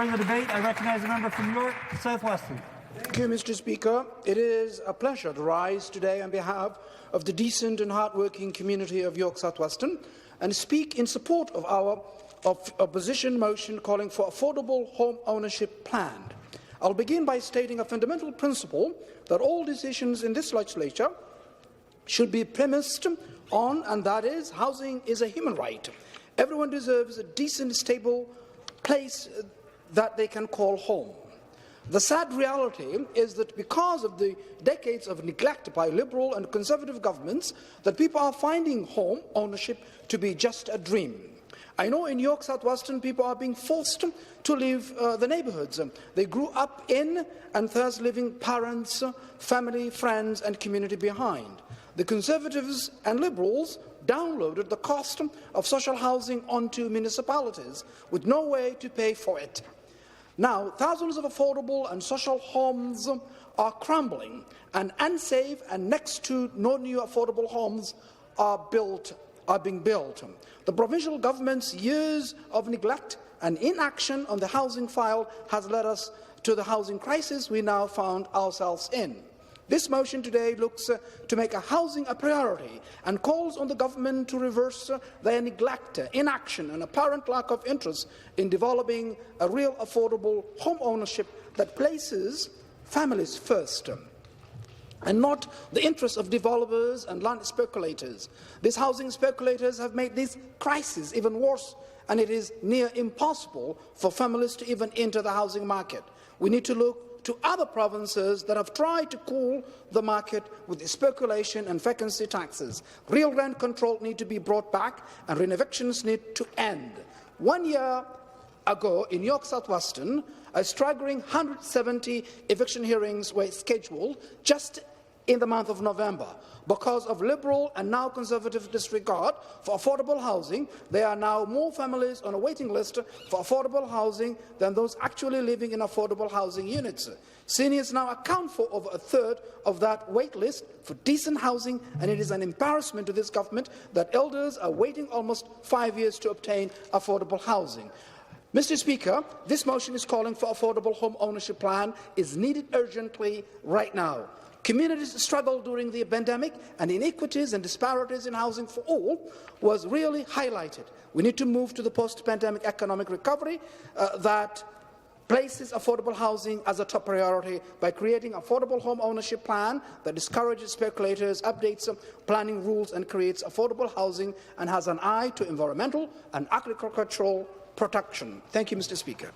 During the debate, I recognise the member from York South Weston. Thank you, Mr. Speaker. It is a pleasure to rise today on behalf of the decent and hard-working community of York South Weston and speak in support of our opposition motion calling for affordable home ownership plan. I'll begin by stating a fundamental principle that all decisions in this legislature should be premised on, and that is, housing is a human right. Everyone deserves a decent, stable place that they can call home. The sad reality is that because of the decades of neglect by Liberal and Conservative governments, that people are finding home ownership to be just a dream. I know in York South Weston people are being forced to leave the neighbourhoods they grew up in and thus leaving parents, family, friends and community behind. The Conservatives and Liberals downloaded the cost of social housing onto municipalities with no way to pay for it. Now, thousands of affordable and social homes are crumbling, and unsafe and next to no new affordable homes are being built. The provincial government's years of neglect and inaction on the housing file has led us to the housing crisis we now found ourselves in. This motion today looks to make housing a priority and calls on the government to reverse their neglect, inaction and apparent lack of interest in developing a real affordable home ownership that places families first and not the interests of developers and land speculators. These housing speculators have made this crisis even worse, and it is near impossible for families to even enter the housing market. We need to look to other provinces that have tried to cool the market with speculation and vacancy taxes. Real rent control needs to be brought back and evictions need to end. 1 year ago in York South Weston, a staggering 170 eviction hearings were scheduled just in the month of November. Because of Liberal and now Conservative disregard for affordable housing, there are now more families on a waiting list for affordable housing than those actually living in affordable housing units. Seniors now account for over a third of that wait list for decent housing, and it is an embarrassment to this government that elders are waiting almost 5 years to obtain affordable housing. Mr. Speaker, this motion is calling for affordable home ownership plan is needed urgently right now. Communities struggled during the pandemic, and inequities and disparities in housing for all was really highlighted. We need to move to the post-pandemic economic recovery that places affordable housing as a top priority by creating affordable home ownership plan that discourages speculators, updates planning rules and creates affordable housing and has an eye to environmental and agricultural protection. Thank you, Mr. Speaker.